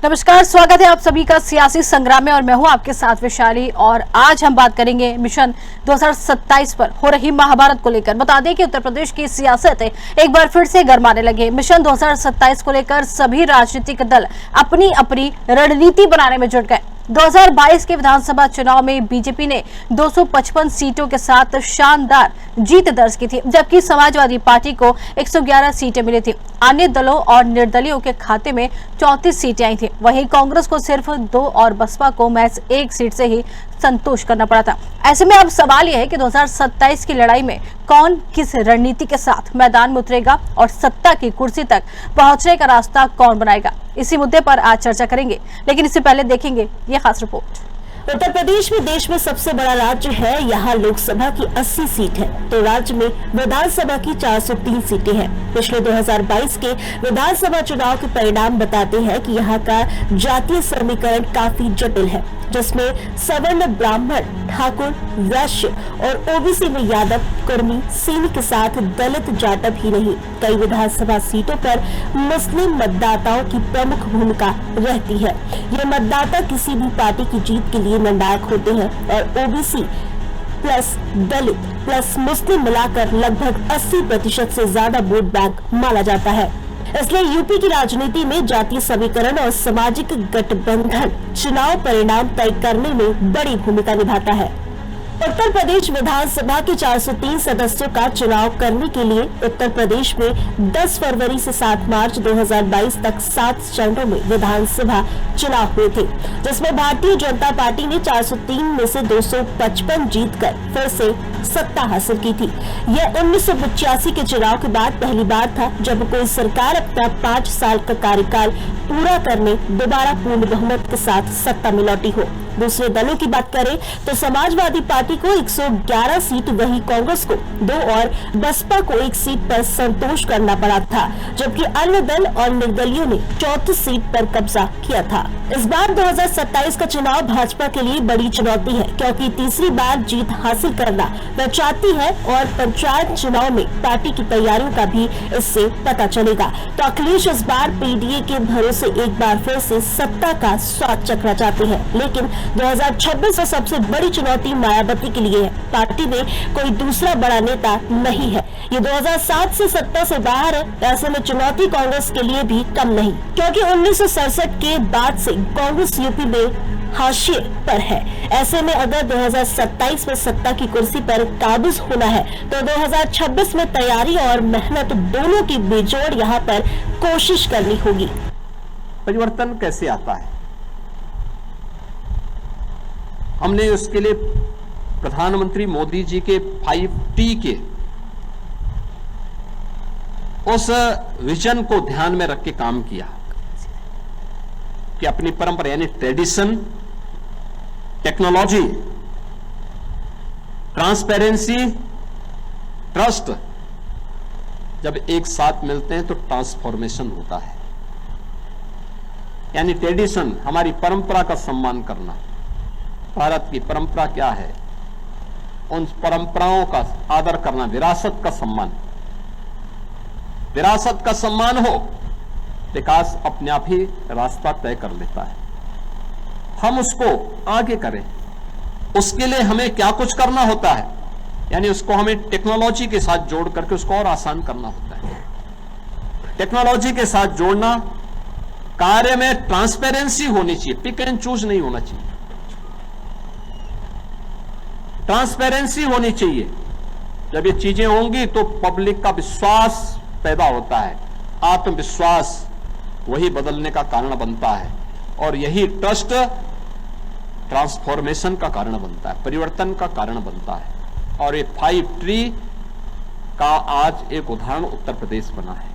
नमस्कार, स्वागत है आप सभी का सियासी संग्राम में और मैं हूं आपके साथ वैशाली। और आज हम बात करेंगे मिशन 2027 पर हो रही महाभारत को लेकर। बता दें कि उत्तर प्रदेश की सियासत एक बार फिर से गरमाने लगे। मिशन 2027 को लेकर सभी राजनीतिक दल अपनी अपनी रणनीति बनाने में जुट गए। 2022 के विधानसभा चुनाव में बीजेपी ने 255 सीटों के साथ शानदार जीत दर्ज की थी, जबकि समाजवादी पार्टी को 111 सीटें मिली थी। अन्य दलों और निर्दलियों के खाते में 34 सीटें आई थी। वहीं कांग्रेस को सिर्फ 2 और बसपा को महज 1 सीट से ही संतोष करना पड़ा था। ऐसे में अब सवाल यह है कि 2027 की लड़ाई में कौन किस रणनीति के साथ मैदान में उतरेगा और सत्ता की कुर्सी तक पहुंचने का रास्ता कौन बनाएगा। इसी मुद्दे पर आज चर्चा करेंगे, लेकिन इससे पहले देखेंगे ये खास रिपोर्ट। उत्तर प्रदेश में देश में सबसे बड़ा राज्य है। यहाँ लोकसभा की 80 सीट है तो राज्य में विधानसभा की 403 सीटें हैं। पिछले 2022 के विधानसभा चुनाव के परिणाम बताते हैं कि यहाँ का जातीय समीकरण काफी जटिल है, जिसमें सवर्ण, ब्राह्मण, ठाकुर, वैश्य और ओबीसी में यादव, कुर्मी, सेनी के साथ दलित, जाटव ही नहीं, कई विधानसभा सीटों पर मुस्लिम मतदाताओं की प्रमुख भूमिका रहती है। ये मतदाता किसी भी पार्टी की जीत के लिए निर्णायक होते हैं और ओबीसी प्लस दलित प्लस मुस्लिम मिलाकर लगभग 80% से ज्यादा वोट बैंक माना जाता है। इसलिए यूपी की राजनीति में जातीय समीकरण और सामाजिक गठबंधन चुनाव परिणाम तय करने में बड़ी भूमिका निभाता है। उत्तर प्रदेश विधानसभा के 403 सदस्यों का चुनाव करने के लिए उत्तर प्रदेश में 10 फरवरी से 7 मार्च 2022 तक 7 चरणों में विधानसभा चुनाव हुए थे, जिसमें भारतीय जनता पार्टी ने 403 में से 255 जीतकर फिर से सत्ता हासिल की थी। यह 1985 के चुनाव के बाद पहली बार था जब कोई सरकार अपना 5 साल का कार्यकाल पूरा करने दोबारा पूर्ण बहुमत के साथ सत्ता में लौटी हो। दूसरे दलों की बात करें तो समाजवादी पार्टी को 111 सीट, वहीं कांग्रेस को 2 और बसपा को 1 सीट पर संतोष करना पड़ा था, जबकि अन्य दल और निर्दलियों ने 34 सीट पर कब्जा किया था। इस बार 2027 का चुनाव भाजपा के लिए बड़ी चुनौती है, क्योंकि तीसरी बार जीत हासिल करना वह चाहती है और पंचायत चुनाव में पार्टी की तैयारियों का भी इससे पता चलेगा। तो अखिलेश इस बार पीडीए के भरोसे एक बार फिर से सत्ता का स्वाद चखना चाहते हैं, लेकिन 2026 में सबसे बड़ी चुनौती मायावती के लिए है। पार्टी में कोई दूसरा बड़ा नेता नहीं है। ये 2007 से सत्ता से बाहर है। ऐसे में चुनौती कांग्रेस के लिए भी कम नहीं, क्योंकि 1967 के बाद से कांग्रेस यूपी में हाशिए पर है। ऐसे में अगर 2027 में सत्ता की कुर्सी पर काबिज होना है तो 2026 में तैयारी और मेहनत दोनों की बेजोड़ यहाँ पर कोशिश करनी होगी। परिवर्तन कैसे आता है? हमने उसके लिए प्रधानमंत्री मोदी जी के 5T के उस विजन को ध्यान में रख के काम किया कि अपनी परंपरा यानी ट्रेडिशन, टेक्नोलॉजी, ट्रांसपेरेंसी, ट्रस्ट जब एक साथ मिलते हैं तो ट्रांसफॉर्मेशन होता है। यानी ट्रेडिशन, हमारी परंपरा का सम्मान करना। भारत की परंपरा क्या है, उन परंपराओं का आदर करना, विरासत का सम्मान। विरासत का सम्मान हो, विकास अपने आप ही रास्ता तय कर लेता है। हम उसको आगे करें, उसके लिए हमें क्या कुछ करना होता है, यानी उसको हमें टेक्नोलॉजी के साथ जोड़ करके उसको और आसान करना होता है। टेक्नोलॉजी के साथ जोड़ना, कार्य में ट्रांसपेरेंसी होनी चाहिए, पिक एंड चूज नहीं होना चाहिए। ट्रांसपेरेंसी होनी चाहिए। जब ये चीजें होंगी तो पब्लिक का विश्वास पैदा होता है। आत्मविश्वास वही बदलने का कारण बनता है और यही ट्रस्ट ट्रांसफॉर्मेशन का कारण बनता है, परिवर्तन का कारण बनता है। और ये 5T का आज एक उदाहरण उत्तर प्रदेश बना है।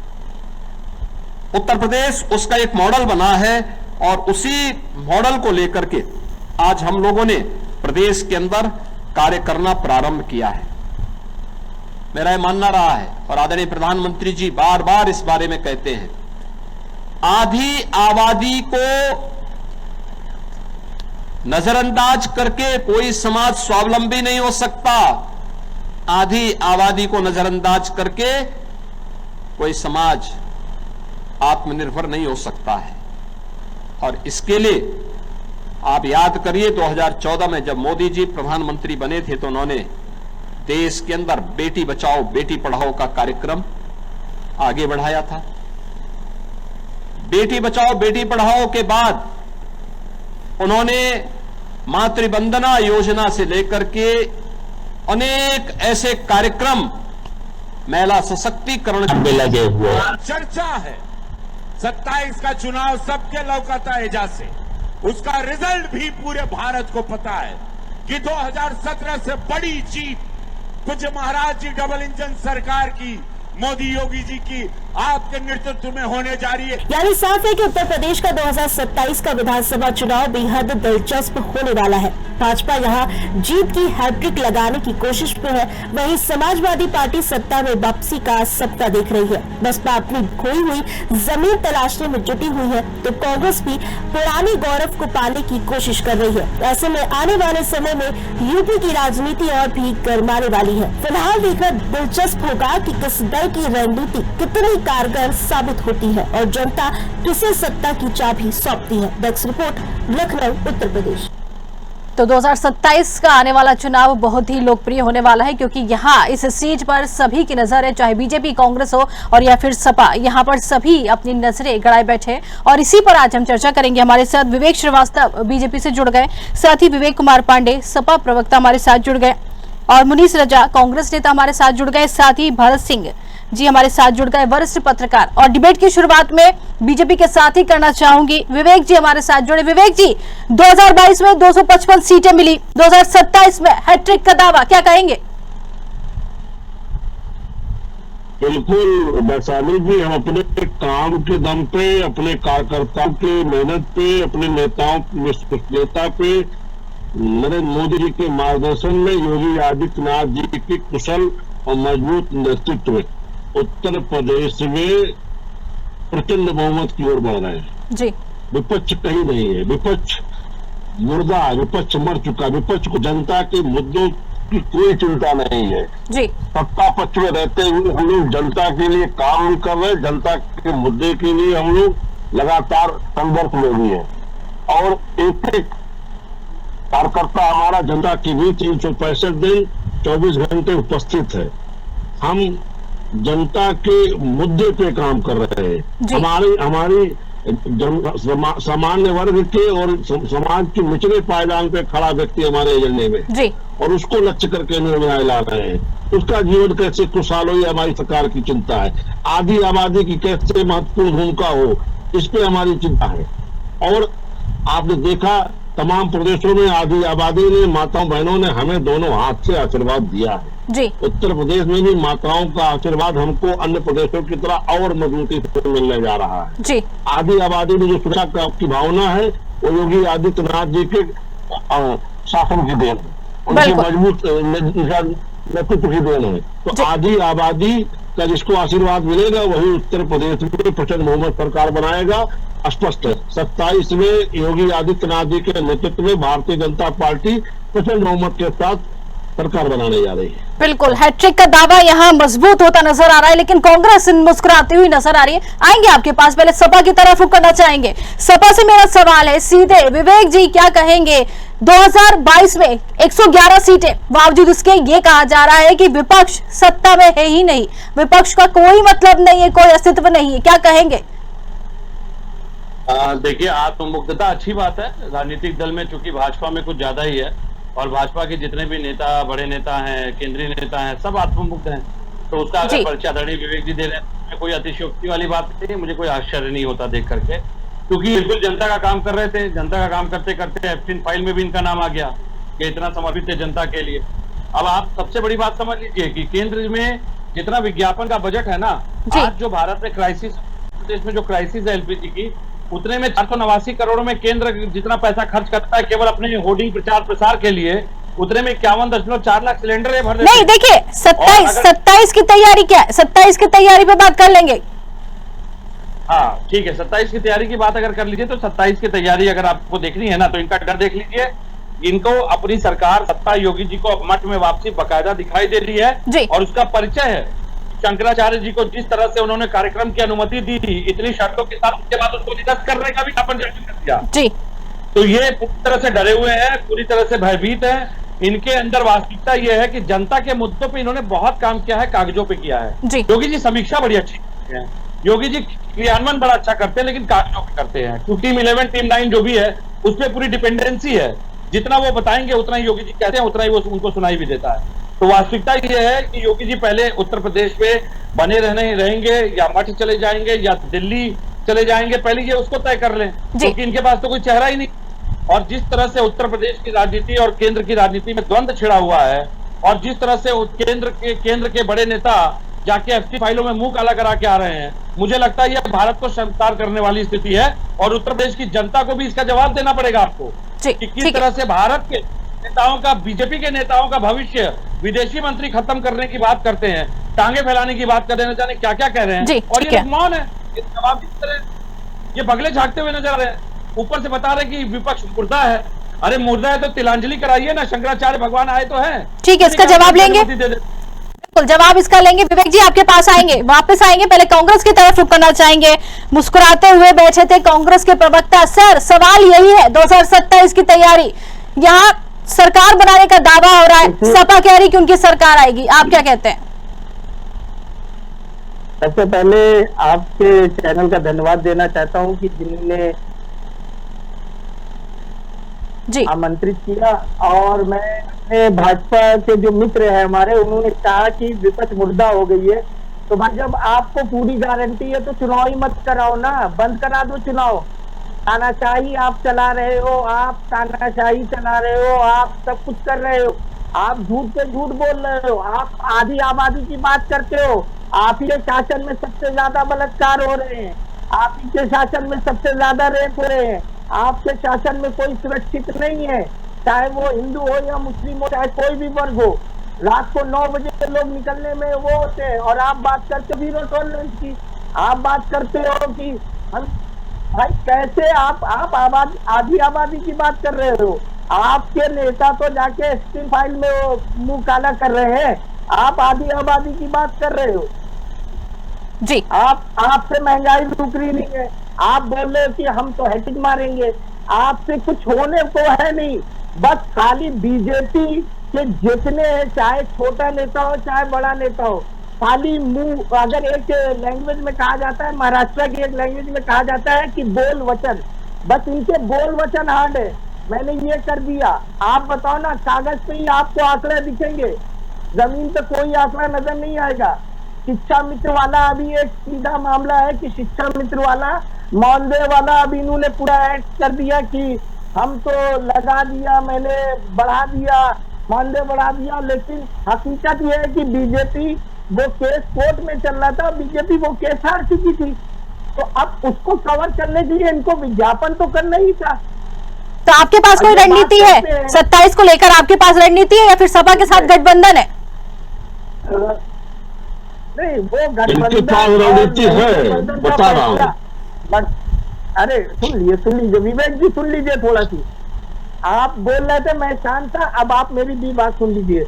उत्तर प्रदेश उसका एक मॉडल बना है और उसी मॉडल को लेकर के आज हम लोगों ने प्रदेश के अंदर कार्य करना प्रारंभ किया है। मेरा यह मानना रहा है और आदरणीय प्रधानमंत्री जी बार बार इस बारे में कहते हैं, आधी आबादी को नजरअंदाज करके कोई समाज स्वावलंबी नहीं हो सकता। आधी आबादी को नजरअंदाज करके कोई समाज आत्मनिर्भर नहीं हो सकता है। और इसके लिए आप याद करिए 2014 में जब मोदी जी प्रधानमंत्री बने थे तो उन्होंने देश के अंदर बेटी बचाओ बेटी पढ़ाओ का कार्यक्रम आगे बढ़ाया था। बेटी बचाओ बेटी पढ़ाओ के बाद उन्होंने मातृवंदना योजना से लेकर के अनेक ऐसे कार्यक्रम महिला सशक्तिकरण में लगे हुए। चर्चा है 27 का चुनाव सबके लौकता एजा से, उसका रिजल्ट भी पूरे भारत को पता है कि 2017 से बड़ी जीत कुछ महाराज जी डबल इंजन सरकार की, मोदी योगी जी की आपके नेतृत्व में होने जा रही है। यानी साफ है कि उत्तर प्रदेश का 2027 का विधानसभा चुनाव बेहद दिलचस्प होने वाला है। भाजपा यहां जीत की हैट्रिक लगाने की कोशिश में है, वहीं समाजवादी पार्टी सत्ता में वापसी का सपना देख रही है। बसपा अपनी खोई हुई जमीन तलाशने में जुटी हुई है, तो कांग्रेस भी पुराने गौरव को पाने की कोशिश कर रही है। ऐसे में आने वाले समय में यूपी की राजनीति और भी गर्माने वाली है। फिलहाल देखना दिलचस्प होगा कि किस दल की रणनीति कितनी कारगर साबित होती है और जनता किसे सत्ता की चाबी सौंपती है। Desk report, Lucknow, Uttar Pradesh. तो 2027 का आने वाला चुनाव बहुत ही लोकप्रिय होने वाला है, क्योंकि यहाँ इस सीट पर सभी की नजर है, चाहे बीजेपी, कांग्रेस हो और या फिर सपा। यहाँ पर सभी अपनी नजरें गड़ाए बैठे और इसी पर आज हम चर्चा करेंगे। हमारे साथ विवेक श्रीवास्तव बीजेपी से जुड़ गए, साथ ही विवेक कुमार पांडे सपा प्रवक्ता हमारे साथ जुड़ गए और मुनीश रजा कांग्रेस नेता हमारे साथ जुड़ गए, साथ ही भरत सिंह जी हमारे साथ जुड़ गए, वरिष्ठ पत्रकार। और डिबेट की शुरुआत में बीजेपी के साथ ही करना चाहूंगी, विवेक जी हमारे साथ जुड़े। विवेक जी, 2022 में 255 सीटें मिली, 2027 में हैट्रिक का दावा, क्या कहेंगे? बिल्कुल वैशाली जी, हम अपने काम के दम पे, अपने कार्यकर्ताओं की मेहनत पे, अपने नेताओं नेता पे, नरेंद्र मोदी जी के मार्गदर्शन में, योगी आदित्यनाथ जी की कुशल और मजबूत नेतृत्व में उत्तर प्रदेश में प्रचंड बहुमत की ओर बढ़ रहे हैं जी। विपक्ष कहीं नहीं है, विपक्ष मुर्दा, विपक्ष मर चुका, विपक्ष को जनता के मुद्दों की कोई चिंता नहीं है जी। सत्ता पक्ष में रहते हुए हम लोग जनता के लिए काम भी कर रहे हैं, जनता के मुद्दे के लिए हम लोग लगातार संघर्ष में भी है और एक एक कार्यकर्ता हमारा जनता के बीच 365 दिन 24 घंटे उपस्थित है। हम जनता के मुद्दे पे काम कर रहे हैं। हमारी सामान्य वर्ग के और समाज के निचले पायदान पे खड़ा व्यक्ति हमारे एजेंडे में जी। और उसको लक्ष्य करके निर्णय ला रहे हैं। उसका जीवन कैसे खुशहाल हो, ये हमारी सरकार की चिंता है। आधी आबादी की कैसे महत्वपूर्ण भूमिका हो, इस पे हमारी चिंता है। और आपने देखा तमाम प्रदेशों में आधी आबादी ने, माताओं बहनों ने हमें दोनों हाथ से आशीर्वाद दिया है जी। उत्तर प्रदेश में भी माताओं का आशीर्वाद हमको अन्य प्रदेशों की तरह और मजबूती से मिलने जा रहा है जी। आधी आबादी में जो सुरक्षा की भावना है वो योगी आदित्यनाथ जी के शासन की देन है, उनके मजबूत नेतृत्व की देन है। तो आधी आबादी का जिसको आशीर्वाद मिलेगा वही उत्तर प्रदेश में प्रचंड बहुमत सरकार बनाएगा। स्पष्ट है 27 में योगी आदित्यनाथ जी के नेतृत्व में भारतीय जनता पार्टी प्रचंड बहुमत के साथ सरकार बनाने जा रही है। बिल्कुल, हैट्रिक का दावा यहाँ मजबूत होता नजर आ रहा है, लेकिन कांग्रेस मुस्कुराती हुई नजर आ रही है। आएंगे आपके पास, पहले सपा की तरफ रुख करना चाहेंगे। सपा से मेरा सवाल है सीधे, विवेक जी क्या कहेंगे? 2022 में 111 सीटें, बावजूद इसके ये कहा जा रहा है कि विपक्ष सत्ता में है ही नहीं, विपक्ष का कोई मतलब नहीं है, कोई अस्तित्व नहीं है, क्या कहेंगे? देखिए, आत्ममुग्धता अच्छी बात है। राजनीतिक दल में चूंकि भाजपा में कुछ ज्यादा ही है और भाजपा के जितने भी नेता, बड़े नेता हैं, केंद्रीय नेता हैं, सब आत्ममुग्ध हैं, तो उसका अगर परिचय आदरणीय विवेक जी दे रहे हैं, कोई अतिशयोक्ति वाली बात नहीं, मुझे कोई आश्चर्य नहीं होता देख करके, क्योंकि बिल्कुल जनता का काम कर रहे थे। जनता का काम करते करते एप्सिन फाइल में भी इनका नाम आ गया कि इतना समर्पित है जनता के लिए। अब आप सबसे बड़ी बात समझ लीजिए कि केंद्र में जितना विज्ञापन का बजट है ना, आज जो भारत में क्राइसिस, देश में जो क्राइसिस है एलपीजी की, उतने में 489 करोड़ में केंद्र जितना पैसा खर्च करता है केवल अपने होर्डिंग प्रचार प्रसार के लिए, उतने में 51.4 लाख सिलेंडर भर देते। नहीं, देखिए 27 की तैयारी क्या है, 27 की तैयारी पे बात कर लेंगे। हाँ ठीक है, 27 की तैयारी की बात अगर कर लीजिए तो 27 की तैयारी अगर आपको देखनी है ना, तो इनका डर देख लीजिए। इनको अपनी सरकार, सत्ता, योगी जी को मठ में वापसी बकायदा दिखाई दे रही है और उसका परिचय है शंकराचार्य जी को जिस तरह से उन्होंने कार्यक्रम की अनुमति दी थी इतनी शर्तों के साथ, उसके बाद उसको निरस्त करने का भी ज्ञापन जारी कर दिया जी। तो ये पूरी तरह से डरे हुए हैं, पूरी तरह से भयभीत हैं। इनके अंदर वास्तविकता ये है कि जनता के मुद्दों पे इन्होंने बहुत काम किया है, कागजों पे किया है। योगी जी समीक्षा बड़ी अच्छी करते हैं, योगी जी क्रियान्वयन बड़ा अच्छा करते हैं, लेकिन कागजों पे करते हैं। क्योंकि टीम 11 टीम 9 जो भी है उस पर पूरी डिपेंडेंसी है, जितना वो बताएंगे उतना ही योगी जी कहते हैं, उतना ही वो उनको सुनाई भी देता है। तो वास्तविकता ये है कि योगी जी पहले उत्तर प्रदेश में बने रहेंगे या मठ चले जाएंगे या दिल्ली चले जाएंगे, पहले ये उसको तय कर लें, क्योंकि इनके पास तो कोई चेहरा ही नहीं। और जिस तरह से उत्तर प्रदेश की राजनीति और केंद्र की राजनीति में द्वंद्व छिड़ा हुआ है, और जिस तरह से केंद्र के बड़े नेता जाके एफटी फाइलों में मुंह काला करा के आ रहे हैं, मुझे लगता है यह भारत को शर्मसार करने वाली स्थिति है। और उत्तर प्रदेश की जनता को भी इसका जवाब देना पड़ेगा आपको कि किस तरह से भारत के नेताओं का, बीजेपी के नेताओं का भविष्य विदेशी मंत्री खत्म करने की बात करते हैं, टांगे फैलाने की बात कर रहे हैं, जाने क्या क्या कह रहे हैं, और ये मौन है, जवाब की तरह ये बगले झांकते हुए नजर आ रहे हैं। ऊपर से बता रहे कि विपक्ष मुर्दा है। अरे मुर्दा है तो तिलांजलि कराइए ना, शंकराचार्य भगवान आए तो हैं। ठीक है, इसका जवाब लेंगे, बिल्कुल जवाब इसका लेंगे। विवेक जी आपके पास आएंगे, वापस आएंगे, पहले कांग्रेस की तरफ रुख करना चाहेंगे। मुस्कुराते हुए बैठे थे कांग्रेस के प्रवक्ता। सर सवाल यही है, 2027 की तैयारी, यहाँ सरकार बनाने का दावा हो रहा है, सपा कह रही कि उनकी सरकार आएगी, आप क्या कहते हैं? सबसे पहले आपके चैनल का धन्यवाद देना चाहता हूं कि जिन्होंने आमंत्रित किया। और मैं भाजपा के जो मित्र है हमारे, उन्होंने कहा कि विपक्ष मुर्दा हो गई है। तो भाई जब आपको पूरी गारंटी है तो चुनाव ही मत कराओ ना, बंद करा दो चुनाव। तानाशाही आप चला रहे हो, आप तानाशाही चला रहे हो, आप सब कुछ कर रहे हो, आप झूठ पे झूठ बोल रहे हो, आप आधी आबादी की बात करते हो। आप ही के शासन में सबसे ज्यादा बलात्कार हो रहे हैं, आप ही के शासन में सबसे ज्यादा रेप हो रहे हैं, आपके शासन में कोई सुरक्षित नहीं है, चाहे वो हिंदू हो या मुस्लिम हो, चाहे कोई भी वर्ग हो। रात को 9 बजे लोग निकलने में वो होते हैं, और आप बात करते हो जीरो टॉलरेंस की, आप बात करते हो कि हम भाई कैसे आप आधी आबादी की बात कर रहे हो। आपके नेता तो जाके एसटी फाइल में वो मुंह काला कर रहे हैं, आप आधी आबादी की बात कर रहे हो जी। आपसे महंगाई रुक रही नहीं है, आप बोल रहे हो कि हम तो हैट्रिक मारेंगे, आपसे कुछ होने को है नहीं। बस खाली बीजेपी के जितने हैं, चाहे छोटा नेता हो चाहे बड़ा नेता हो, खाली मुंह। अगर एक लैंग्वेज में कहा जाता है, महाराष्ट्र की एक लैंग्वेज में कहा जाता है कि बोल वचन, बस इनके बोल वचन हार्ड है। मैंने ये कर दिया, आप बताओ ना, कागज पे ही आपको आंकड़े दिखेंगे, जमीन पे कोई आंकड़ा नजर नहीं आएगा। शिक्षा मित्र वाला अभी एक सीधा मामला है कि शिक्षा मित्र वाला, मानदेय वाला, अभी इन्होंने पूरा एक्ट कर दिया कि हम तो लगा दिया, मैंने बढ़ा दिया, मानदेय बढ़ा दिया। लेकिन हकीकत यह है कि बीजेपी वो केस कोर्ट में चल रहा था, बीजेपी वो केस हार चुकी थी, तो अब उसको कवर करने के लिए इनको विज्ञापन तो करना ही था। तो आपके पास कोई रणनीति है 27 को लेकर? आपके पास रणनीति है या फिर सपा के साथ गठबंधन है? नहीं, वो गठबंधन रणनीति है, बता रहा हूँ। अरे सुन लीजिए विवेक जी, सुन लीजिए थोड़ा सी। आप बोल रहे थे, मैं शांत था, अब आप मेरी भी बात सुन लीजिए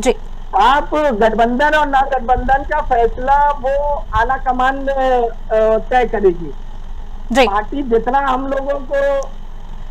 जी। आप गठबंधन और ना गठबंधन का फैसला वो आला कमान तय करेगी। पार्टी जितना हम लोगों को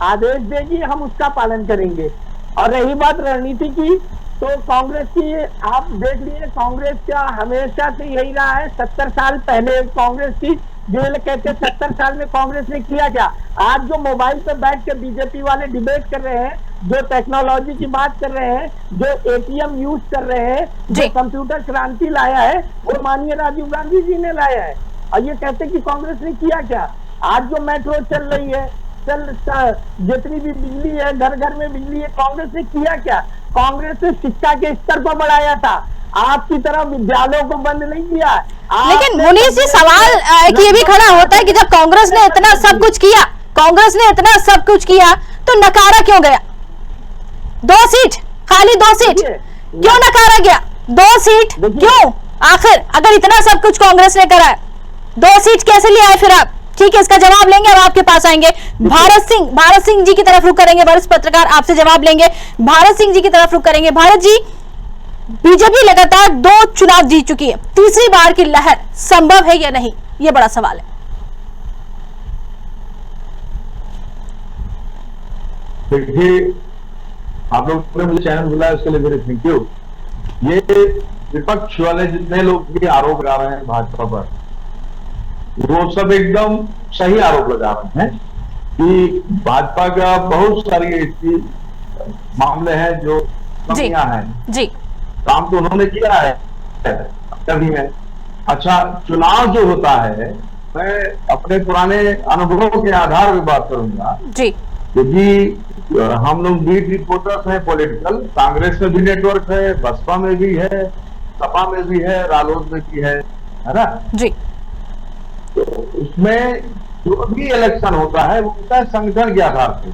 आदेश देगी हम उसका पालन करेंगे। और रही बात रणनीति की, तो कांग्रेस की आप देख लीजिए, कांग्रेस का हमेशा से यही रहा है। 70 साल पहले कांग्रेस की, जो कहते 70 साल में कांग्रेस ने किया क्या? आज जो मोबाइल पे बैठ के बीजेपी वाले डिबेट कर रहे हैं, जो टेक्नोलॉजी की बात कर रहे हैं, जो एटीएम यूज कर रहे हैं, जो कंप्यूटर क्रांति लाया है, वो माननीय राजीव गांधी जी ने लाया है। और ये कहते कि कांग्रेस ने किया क्या? आज जो मेट्रो चल रही है, जितनी भी बिजली है, घर घर में बिजली है, कांग्रेस ने किया क्या? कांग्रेस ने शिक्षा के स्तर को बढ़ाया था, आपकी तरह विद्यालयों को बंद नहीं किया। लेकिन मुनीष जी, सवाल ये भी खड़ा होता है कि जब कांग्रेस ने इतना सब कुछ किया, कांग्रेस ने इतना सब कुछ किया, तो नकारा क्यों गया? 2 सीट, खाली 2 सीट, क्यों नकारा गया? 2 सीट क्यों? आखिर अगर इतना सब कुछ कांग्रेस ने करा है, 2 सीट कैसे ले आए फिर आप? ठीक है, इसका जवाब लेंगे, अब आपके पास आएंगे। भारत सिंह जी की तरफ रुख करेंगे, वरिष्ठ पत्रकार, आपसे जवाब लेंगे। भारत सिंह जी की तरफ रुख करेंगे। भारत जी, बीजेपी लगातार 2 चुनाव जीत चुकी है, तीसरी बार की लहर संभव है या नहीं, ये बड़ा सवाल है। देखिए, आप लोग ने मुझे चैनल बुलाया उसके लिए मेरे थैंक यू। ये विपक्ष वाले जितने लोग भी आरोप लगा रहे हैं भाजपा पर, वो सब एकदम सही आरोप लगा रहे हैं कि भाजपा का बहुत सारी ऐसी मामले हैं जो कमियां हैं। जी, काम तो उन्होंने किया है कभी में। अच्छा, चुनाव जो होता है, मैं अपने पुराने अनुभवों के आधार पर बात करूंगा जी, क्योंकि हम लोग बीट रिपोर्टर्स हैं पॉलिटिकल, कांग्रेस में भी नेटवर्क है, बसपा में भी है, सपा में भी है, रालोद में भी है ना जी। तो उसमें जो भी इलेक्शन होता है वो होता है संगठन के आधार पर।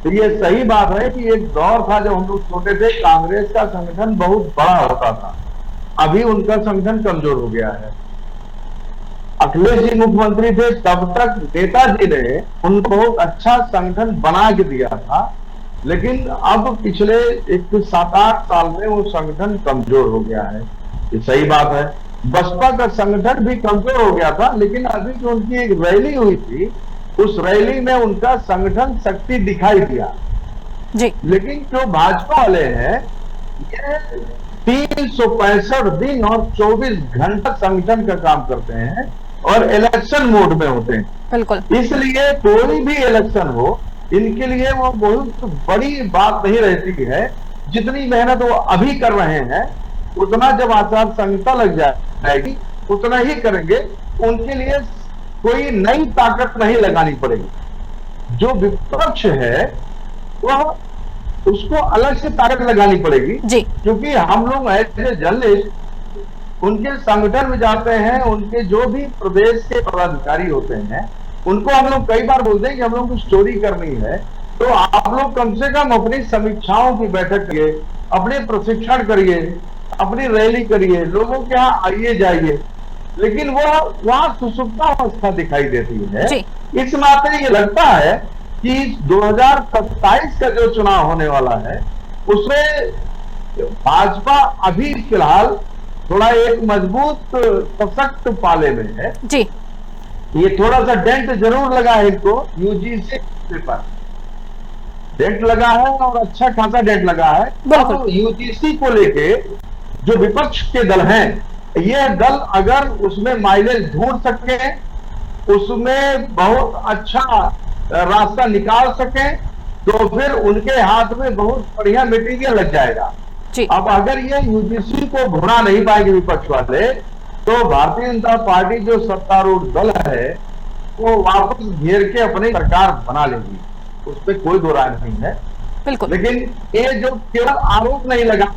तो ये सही बात है कि एक दौर था जब हम लोग छोटे थे, कांग्रेस का संगठन बहुत बड़ा होता था, अभी उनका संगठन कमजोर हो गया है। अखिलेश जी मुख्यमंत्री थे तब तक नेताजी ने उनको बहुत अच्छा संगठन बना के दिया था, लेकिन अब पिछले 7-8 साल में वो संगठन कमजोर हो गया है। ये सही बात है। बसपा का संगठन भी कमजोर हो गया था, लेकिन अभी जो उनकी एक रैली हुई थी, उस रैली में उनका संगठन शक्ति दिखाई दिया जी। लेकिन जो भाजपा वाले हैं, ये 365 दिन और 24 घंटा संगठन का काम करते हैं और इलेक्शन मोड में होते हैं। बिल्कुल। इसलिए कोई भी इलेक्शन हो, इनके लिए वो बहुत बड़ी बात नहीं रहती है। जितनी मेहनत वो अभी कर रहे हैं, उतना जब आचार संहिता लग जाएगी उतना ही करेंगे। उनके लिए कोई नई ताकत नहीं लगानी पड़ेगी। जो विपक्ष है वह उसको अलग से ताकत लगानी पड़ेगी जी। क्योंकि हम लोग ऐसे जर्नलिस्ट उनके संगठन में जाते हैं, उनके जो भी प्रदेश के पदाधिकारी होते हैं उनको हम लोग कई बार बोलते हैं कि हम लोग को स्टोरी करनी है, तो आप लोग कम से कम अपनी समीक्षाओं की बैठक करिए, अपने प्रशिक्षण करिए, अपनी रैली करिए, लोगों के यहाँ आइए जाइए, लेकिन वो वहां सुसुप्ता अवस्था दिखाई देती है। इस नाते ये लगता है कि 2027 का जो चुनाव होने वाला है उसमें भाजपा अभी फिलहाल थोड़ा एक मजबूत सशक्त पाले में है जी। ये थोड़ा सा डेंट जरूर लगा है इनको यूजीसी पर डेंट लगा है और अच्छा खासा डेंट लगा है। तो यूजीसी को लेके जो विपक्ष के दल हैं, ये दल अगर उसमें माइलेज ढूंढ सके, उसमें बहुत अच्छा रास्ता निकाल सके, तो फिर उनके हाथ में बहुत बढ़िया मटेरियल लग जाएगा। अब अगर ये यूजीसी को भुना नहीं पाएंगे विपक्ष वाले, तो भारतीय जनता पार्टी जो सत्तारूढ़ दल है वो वापस घेर के अपनी सरकार बना लेगी, उस पर कोई दो राय नहीं है। बिल्कुल। लेकिन ये जो केवल आरोप नहीं लगा,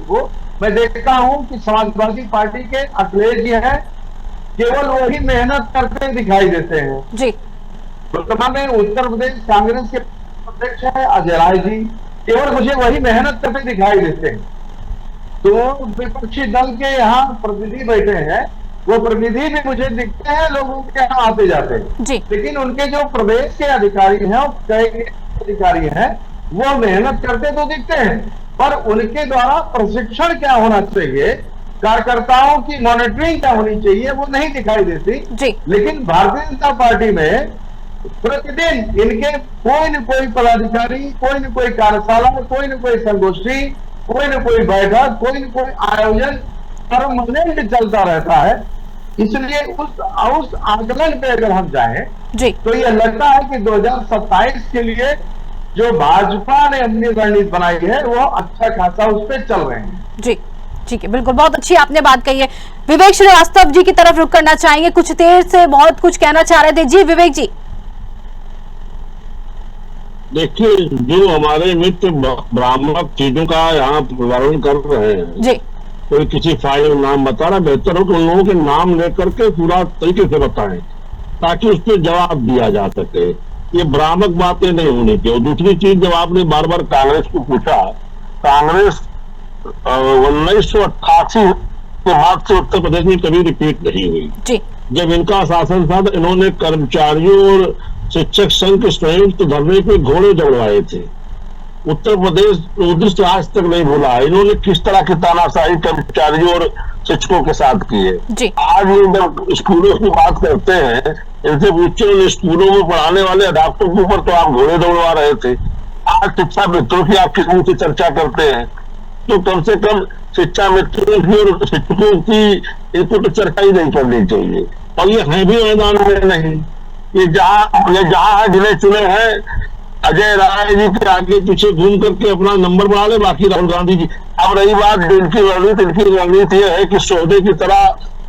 वो मैं देखता हूं कि समाजवादी पार्टी के अखिलेश जी हैं, केवल वही मेहनत करते दिखाई देते हैं जी। वर्तमान में उत्तर प्रदेश कांग्रेस के अध्यक्ष है अजय राय जी, केवल मुझे वही मेहनत करते दिखाई देते हैं। तो विपक्षी दल के यहाँ प्रतिनिधि बैठे हैं, वो प्रतिनिधि भी मुझे दिखते हैं लोगों के यहाँ आते जाते हैं, लेकिन उनके जो प्रदेश के अधिकारी हैं, अधिकारी हैं, वो मेहनत करते तो दिखते हैं, पर उनके द्वारा प्रशिक्षण क्या होना चाहिए, कार्यकर्ताओं की मॉनिटरिंग क्या होनी चाहिए, वो नहीं दिखाई देती। लेकिन भारतीय जनता पार्टी में प्रतिदिन इनके कोई न कोई पदाधिकारी, कोई न कोई कार्यशाला, कोई न कोई संगोष्ठी, कोई न कोई बैठक, कोई न कोई आयोजन परमानेंट चलता रहता है। इसलिए उस आंदोलन पे अगर हम जाएं तो ये लगता है कि 2027 के लिए जो भाजपा ने अपनी रणनीति बनाई है वो अच्छा खासा उस पर चल रहे हैं। जी ठीक है, बिल्कुल, बहुत अच्छी आपने बात कही है। विवेक श्रीवास्तव जी की तरफ रुख करना चाहेंगे, कुछ देर से बहुत कुछ कहना चाह रहे थे। जी विवेक जी। देखिए, जो हमारे मित्र भ्रामक चीजों का यहाँ वर्णन कर रहे हैं जी, कोई किसी फाइल नाम बता रहा, बेहतर हो कि उन लोगों के नाम लेकर के पूरा तरीके से बताएं ताकि उस पर जवाब दिया जा सके। ये भ्रामक बातें नहीं होनी चाहिए। और दूसरी चीज, जब आपने बार बार कांग्रेस को पूछा, कांग्रेस 1988 के बाद से उत्तर प्रदेश में कभी रिपीट नहीं हुई जी। जब इनका शासन था तो इन्होंने कर्मचारियों और शिक्षक संघ के संयुक्त धरने पे घोड़े दौड़वाए थे उत्तर प्रदेश उद्देश्य आज तक नहीं भूला है। इन्होंने किस तरह की तानाशाही कर्मचारियों और शिक्षकों के साथ की है। आज ये जब स्कूलों की बात करते हैं, इनसे पूछे स्कूलों में पढ़ाने वाले अध्यापकों के ऊपर तो आप घोड़े दौड़वा रहे थे। आज शिक्षा मित्रों की आप किस मुंह से चर्चा करते हैं? तो कम से कम शिक्षा मित्रों की और शिक्षकों की इनको तो चर्चा ही नहीं करनी चाहिए। और ये है भी मैदान में नहीं, ये जहाँ जिन्हें चुने हैं अजय राय जी के आगे पीछे घूम करके अपना नंबर बढ़ा ले, बाकी राहुल गांधी जी। अब रही बात इनकी रणनीति यह है कि सौदे की तरह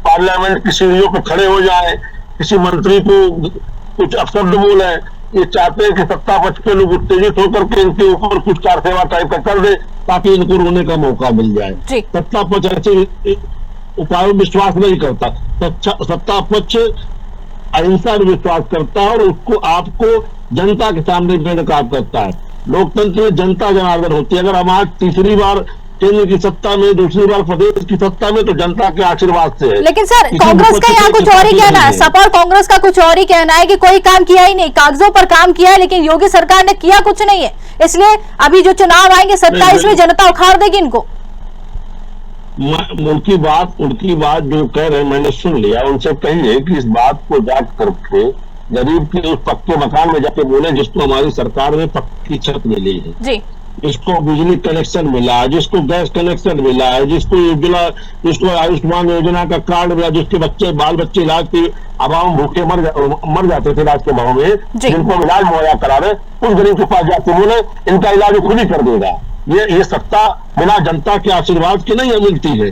पार्लियामेंट की सीढ़ियों पर खड़े हो जाए, किसी मंत्री को कुछ अपशब्द बोले। ये चाहते हैं कि सत्ता पक्ष के लोग उत्तेजित होकर के इनके ऊपर कुछ कारसेवा टाइप का कर दे ताकि इनको रोने का मौका मिल जाए। सत्ता पक्ष ऐसे उपायों में विश्वास नहीं करता। सत्ता पक्ष अहिंसा में विश्वास करता है और उसको आपको जनता के सामने बेनकाब करता है। लोकतंत्र में जनता जनार्दन होती है। अगर हम आज तीसरी बार केंद्र की सत्ता में, दूसरी बार प्रदेश की सत्ता में, तो जनता के आशीर्वाद से है। लेकिन सर कांग्रेस का यहाँ कुछ और ही कहना है, सपा और कांग्रेस का कुछ और ही कहना है कि कोई काम किया ही नहीं, कागजों पर काम किया है लेकिन योगी सरकार ने किया कुछ नहीं है, इसलिए अभी जो चुनाव आएंगे 27 में जनता उखाड़ देगी इनको। उनकी बात जो कह रहे हैं मैंने सुन लिया। उनसे कहिए कि इस बात को जांच करके गरीब के उस पक्के मकान में जाके बोले जिसको हमारी सरकार में पक्की छत मिली है जी, जिसको बिजली कनेक्शन मिला है, जिसको गैस कनेक्शन मिला है, जिसको आयुष्मान योजना का कार्ड मिला, जिसके बाल बच्चे इलाज के अभाव में भूखे मर जाते थे इलाज के अभाव में, जिनको इलाज मुहैया करा रहे, उस गरीब के पास जाते बोले इनका इलाज खुद ही कर देगा। ये सत्ता बिना जनता के आशीर्वाद की नहीं मिलती है।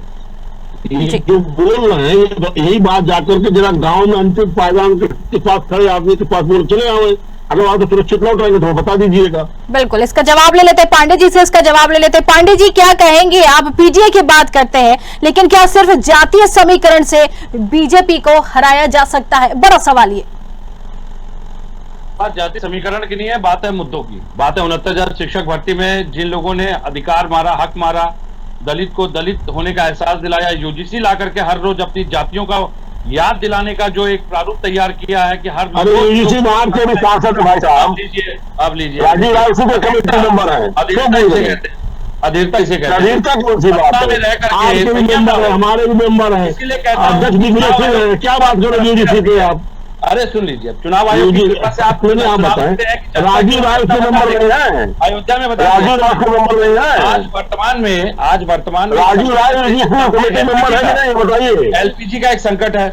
जो बोल रहे हैं यही बात जाकर के जरा गांव में अंतिम पायदान के पास खड़े आदमी के पास बोल चले आए, अगर आप तो सुरक्षित लौट रहेंगे तो बता दीजिएगा। बिल्कुल, इसका जवाब ले लेते हैं पांडे जी से, इसका जवाब ले लेते हैं। पांडे जी क्या कहेंगे? आप पीजीआई की बात करते हैं लेकिन क्या सिर्फ जातीय समीकरण से बीजेपी को हराया जा सकता है? बड़ा सवाल ये। बात जातीय समीकरण की नहीं है, बात है मुद्दों की। बात है 69,000 शिक्षक भर्ती में जिन लोगों ने अधिकार मारा, हक मारा, दलित को दलित होने का एहसास दिलाया, यूजीसी ला करके हर रोज अपनी जातियों का याद दिलाने का जो एक प्रारूप तैयार किया है कि हर यूजीसी बाहर के भी सांसद भाई साहब आप लीजिए राजीव राय उसी के कमेटी मेंबर है। अधीरता इसे कहते हैं। अधीरता कौन सी बात है? आपके भी मेंबर है, हमारे भी मेंबर है, अध्यक्ष भी क्या बात करो यूजीसी पे आप? अरे सुन लीजिए, चुनाव आयोग आप बताएं राजीव राय के नंबर नहीं है अयोध्या में, बताइए राजीव राय के नंबर नहीं है आज वर्तमान में राजीव राय कमेटी मेंबर है कि नहीं बताइए। एलपीजी का एक संकट है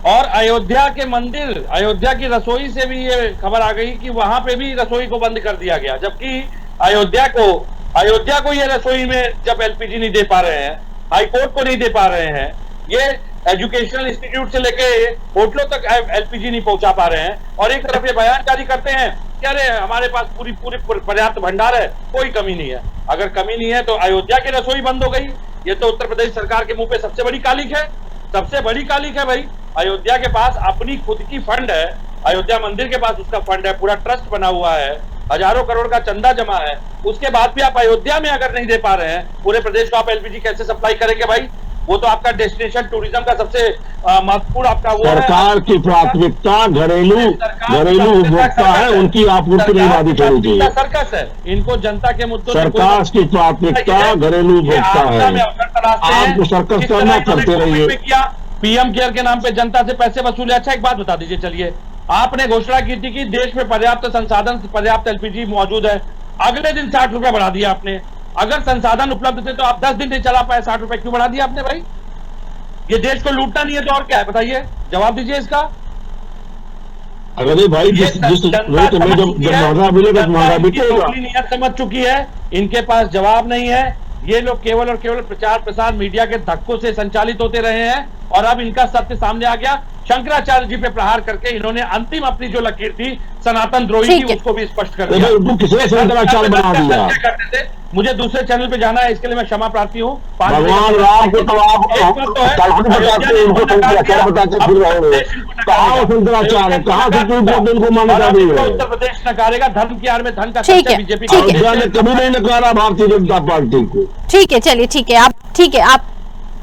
और अयोध्या के मंदिर, अयोध्या की रसोई से भी ये खबर आ गई कि वहां पे भी रसोई को बंद कर दिया गया, जबकि अयोध्या को ये रसोई में जब एलपीजी नहीं दे पा रहे हैं, हाईकोर्ट को नहीं दे पा रहे हैं, ये एजुकेशनल इंस्टीट्यूट से लेके होटलों तक एलपीजी नहीं पहुंचा पा रहे हैं, और एक तरफ ये बयान जारी करते हैं कि अरे हमारे पास पूरी पर्याप्त भंडार है, कोई कमी नहीं है। अगर कमी नहीं है तो अयोध्या की रसोई बंद हो गई। ये तो उत्तर प्रदेश सरकार के मुंह पे सबसे बड़ी कालिक है, सबसे बड़ी कालिक है भाई। अयोध्या के पास अपनी खुद की फंड है, अयोध्या मंदिर के पास उसका फंड है, पूरा ट्रस्ट बना हुआ है, हजारों करोड़ का चंदा जमा है, उसके बाद भी आप अयोध्या में अगर नहीं दे पा रहे हैं, पूरे प्रदेश को आप एलपीजी कैसे सप्लाई करेंगे भाई? वो तो आपका डेस्टिनेशन टूरिज्म का सबसे महत्वपूर्ण आपका वो सरकार की प्राथमिकता घरेलू उपभोक्ता है, उनकी आपूर्ति नहीं बाधित होनी चाहिए। सर्कस है, इनको जनता के मुद्दों, सरकार की प्राथमिकता घरेलू उपभोक्ता है, आप सर्कस करना करते रहिए। पीएम केयर के नाम पे जनता से पैसे वसूले। अच्छा एक बात बता दीजिए, चलिए आपने घोषणा की थी कि देश में पर्याप्त संसाधन, पर्याप्त एलपीजी मौजूद है, अगले दिन 60 रुपए बढ़ा दिया आपने। अगर संसाधन उपलब्ध थे तो आप 10 दिन नहीं चला पाए, 60 रुपए क्यों बढ़ा दिया आपने भाई? ये देश को लूटना नहीं है तो और क्या है, बताइए, जवाब दीजिए इसका। अगर भाई जिस महंगा मिलेगा तो महंगा बिकेगा। नियत समझ चुकी है, इनके पास जवाब नहीं है। ये लोग केवल और केवल प्रचार प्रसार मीडिया के धक्कों से संचालित होते रहे हैं और अब इनका सत्य सामने आ गया। शंकराचार्य जी पे प्रहार करके इन्होंने अंतिम अपनी जो लकीर थी सनातन द्रोही की, उसको भी स्पष्ट कर दिया। शंकराचार्य बना दिया। करते थे, मुझे दूसरे चैनल पे जाना है, इसके लिए मैं क्षमा प्रार्थी हूँ। भगवान राम को तो आप उत्तर प्रदेश नकारेगा, धर्म की आड़ में धन का बीजेपी कभी नहीं नकारा भारतीय जनता पार्टी को। ठीक है, चलिए ठीक है, आप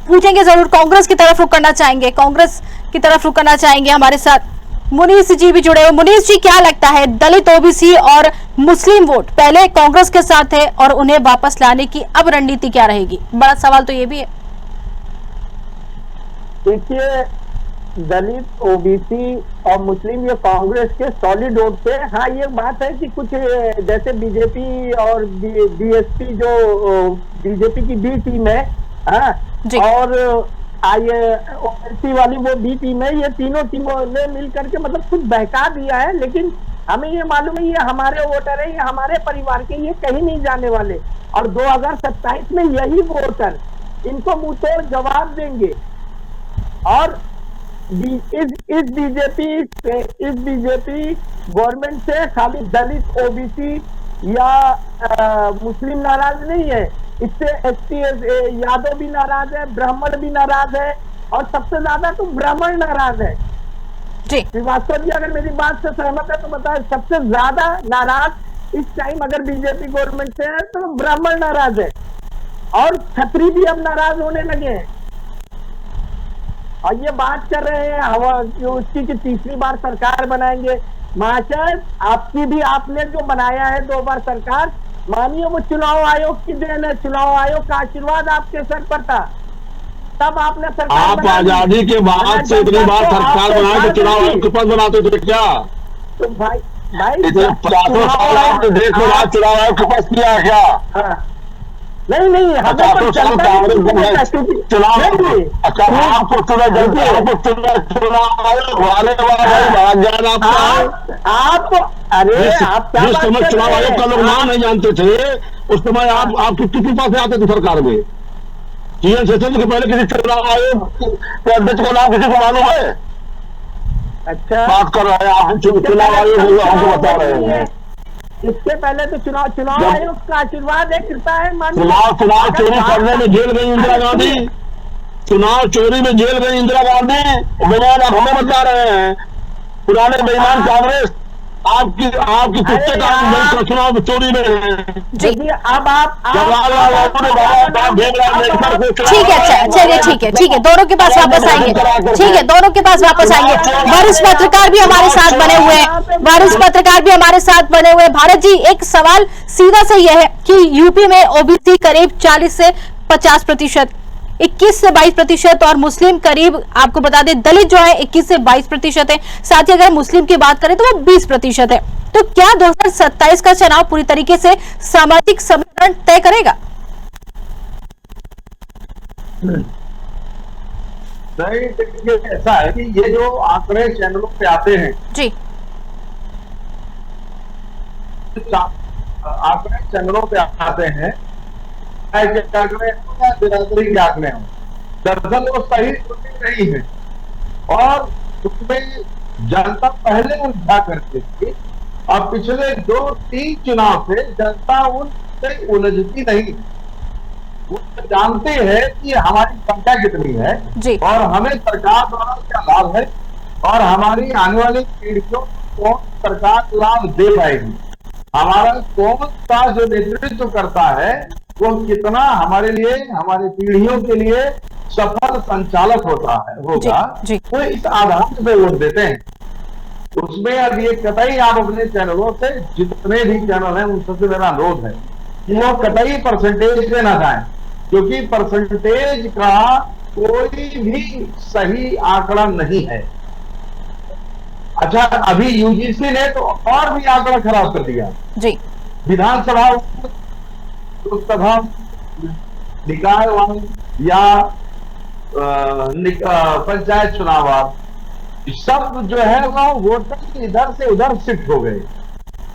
पूछेंगे जरूर। कांग्रेस की तरफ रुख करना चाहेंगे, कांग्रेस की तरफ रुख करना चाहेंगे हमारे साथ मुनीष जी भी जुड़े हुए। मुनीष जी, क्या लगता है दलित, ओबीसी और मुस्लिम वोट पहले कांग्रेस के साथ है और उन्हें वापस लाने की अब रणनीति क्या रहेगी? बड़ा सवाल तो ये भी है। देखिए, दलित, ओबीसी और मुस्लिम ये कांग्रेस के सॉलिड वोट पे। हाँ, ये बात है कि कुछ जैसे बीजेपी और बीएसपी जो बीजेपी की बी टीम है, हाँ, और ओबीसी वाली वो बी टीम है, ये तीनों टीमों ने मिल करके मतलब कुछ बहका दिया है। लेकिन हमें ये मालूम है ये हमारे वोटर है, ये हमारे परिवार के, ये कहीं नहीं जाने वाले। और 2027 में यही वोटर इनको मुंह तोड़ जवाब देंगे। और इस बीजेपी गवर्नमेंट से खाली दलित, ओबीसी या मुस्लिम नाराज नहीं है, इससे एसटी यादव भी नाराज है, ब्राह्मण भी नाराज है, और सबसे ज्यादा तो ब्राह्मण नाराज है। जी श्रीवास्तव जी, अगर मेरी बात से सहमत है तो बताए, सबसे ज्यादा नाराज इस टाइम अगर बीजेपी गवर्नमेंट से है तो ब्राह्मण नाराज है, और छत्री भी अब नाराज होने लगे हैं। और ये बात कर रहे हैं उसकी कि तीसरी बार सरकार बनाएंगे। महाशय, आपकी भी आपने जो बनाया है 2 बार सरकार, मानिए वो चुनाव आयोग की देन है। चुनाव आयोग का आशीर्वाद आपके सर पर था, तब आपने सरकार। आप आजादी के बाद से इतनी बार सरकार बनाए तो चुनाव आयोग के पास बनाते थे क्या? तो भाई 50 साल आपने देश में राज चुनाव आयोग के पास किया है क्या? हाँ। नहीं, हमें तो चुनाव जनता आपको चुना जनता आपको चुनाव आयोग वाले भाग ज्ञान आप अरे आप क्या जिस समय चुनाव आयोग का लोग नाम नहीं जानते थे, उस समय आप किसके पास आते थे सरकार में? जीएन सेशन के पहले किसी चुनाव आयोग के अध्यक्ष का नाम किसी को मालूम है? अच्छा, बात कर रहे हैं आप, चुनाव आयोग हमको बता रहे हैं। इससे पहले तो चुनाव आयोग का आशीर्वाद है, कृपा है। चुनाव चोरी करने में जेल गई इंदिरा गांधी, चुनाव चोरी में जेल गई इंदिरा गांधी, बेईमान आप हमें बता रहे हैं। पुराने बेईमान कांग्रेस आपकी कुत्ते का चुनाव चोरी में है। जी, अब आप ठीक है, अच्छा, चलिए, ठीक है, दोनों के पास वापस आएंगे। ठीक है, दोनों के पास वापस आएंगे। वरिष्ठ पत्रकार भी हमारे साथ बने हुए हैं, भारत जी, एक सवाल सीधा सा यह है कि यूपी में ओबीसी करीब 40 से 50%, 21 से 22% और मुस्लिम करीब, आपको बता दें, दलित जो है 21 से 22% है। साथ ही अगर मुस्लिम की बात करें तो वो 20% है। तो क्या 2027 का चुनाव पूरी तरीके से सामाजिक समीकरण तय करेगा? नहीं, देखिए ऐसा है कि ये जो आंकड़े चैनलों पे आते हैं जी, आंकड़े चैनलों पे आते हैं, बिरादरी के आंकड़े हों, दरअसल वो सही नहीं है। और उसमें जनता पहले उलझा करती थी, और पिछले 2-3 चुनाव से जनता उनसे उलझती नहीं। वो जानते हैं कि हमारी संख्या कितनी है जी, और हमें सरकार द्वारा क्या लाभ है, और हमारी आने वाली पीढ़ियों को कौन सरकार लाभ दे पाएगी, हमारा कौन सा जो नेतृत्व करता है वो कितना हमारे लिए, हमारी पीढ़ियों के लिए सफल संचालक होगा, वो इस आधार पे वोट देते हैं। उसमें अब ये कतई आप अपने चैनलों से, जितने भी चैनल हैं उन सबसे मेरा अनुरोध है कि वो कतई परसेंटेज पे ना जाए, क्योंकि परसेंटेज का कोई भी सही आंकड़ा नहीं है। अच्छा, अभी यूजीसी ने तो और भी आंकड़ा खराब कर दिया जी। विधानसभा, लोकसभा, निकायवार या पंचायत चुनाव, सब जो है वो वोटर इधर से उधर शिफ्ट हो गए।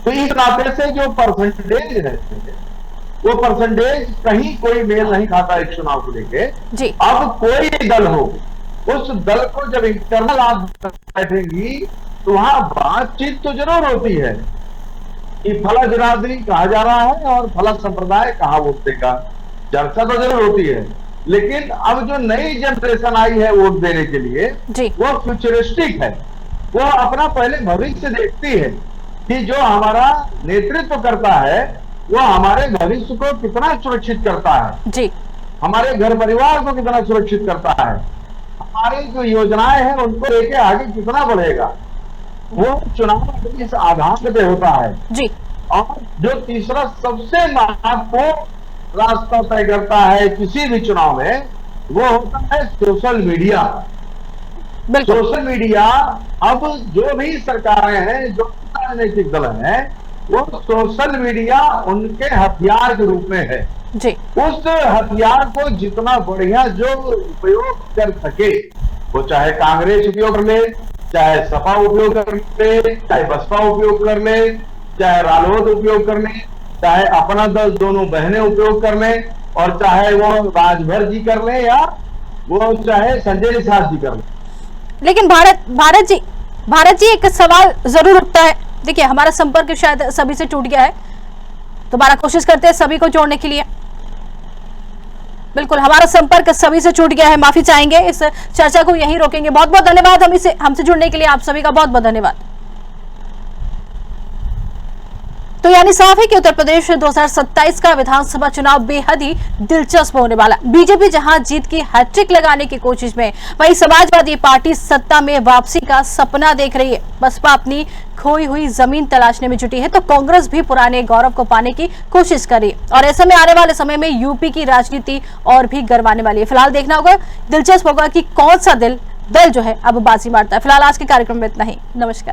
तो इस नाते से जो परसेंटेज है वो परसेंटेज कहीं कोई मेल नहीं खाता एक चुनाव को लेके। अब कोई दल हो, उस दल को जब इंटरनल आप बैठेंगी तो वहां बातचीत तो जरूर होती है कि फला बिरादरी कहा जा रहा है और फला संप्रदाय कहाँ वोट देगा, चर्चा तो जरूर होती है। लेकिन अब जो नई जनरेशन आई है वोट देने के लिए, वो फ्यूचरिस्टिक है, वो अपना पहले भविष्य देखती है कि जो हमारा नेतृत्व करता है वो हमारे भविष्य को कितना सुरक्षित करता है जी, हमारे घर परिवार को कितना सुरक्षित करता है, हमारी जो योजनाएं हैं उनको लेके आगे कितना बढ़ेगा। वो चुनाव इस आधार पे होता है जी। और जो तीसरा सबसे महत्वपूर्ण रास्ता तय करता है किसी भी चुनाव में, वो होता है सोशल मीडिया। सोशल मीडिया अब जो भी सरकारें हैं, जो राजनीतिक दल हैं, वो सोशल मीडिया उनके हथियार के रूप में है जी। उस हथियार को जितना बढ़िया जो उपयोग कर सके, वो चाहे कांग्रेस उपयोग कर ले, चाहे सपा उपयोग कर ले, चाहे बसपा उपयोग कर ले, चाहे रालोद उपयोग कर ले, चाहे अपना दल दोनों बहनें उपयोग कर ले, और चाहे वो राजभर जी कर ले या वो चाहे संजय निषाद जी कर ले। लेकिन भारत जी एक सवाल जरूर उठता है। देखिए, हमारा संपर्क शायद सभी से टूट गया है, दोबारा कोशिश करते हैं सभी को जोड़ने के लिए। बिल्कुल, हमारा संपर्क सभी से छूट गया है, माफी चाहेंगे। इस चर्चा को यहीं रोकेंगे। बहुत बहुत धन्यवाद हमसे जुड़ने के लिए, आप सभी का बहुत बहुत धन्यवाद। तो यानी साफ है कि उत्तर प्रदेश 2027 का विधानसभा चुनाव बेहद ही दिलचस्प होने वाला। बीजेपी जहां जीत की हैट्रिक लगाने की कोशिश में, वहीं समाजवादी पार्टी सत्ता में वापसी का सपना देख रही है। बसपा अपनी खोई हुई जमीन तलाशने में जुटी है, तो कांग्रेस भी पुराने गौरव को पाने की कोशिश कर रही है। और ऐसे में आने वाले समय में यूपी की राजनीति और भी गरमाने वाली है। फिलहाल देखना होगा, दिलचस्प होगा कि कौन सा दल जो है अब बाजी मारता है। फिलहाल आज के कार्यक्रम में इतना ही। नमस्कार।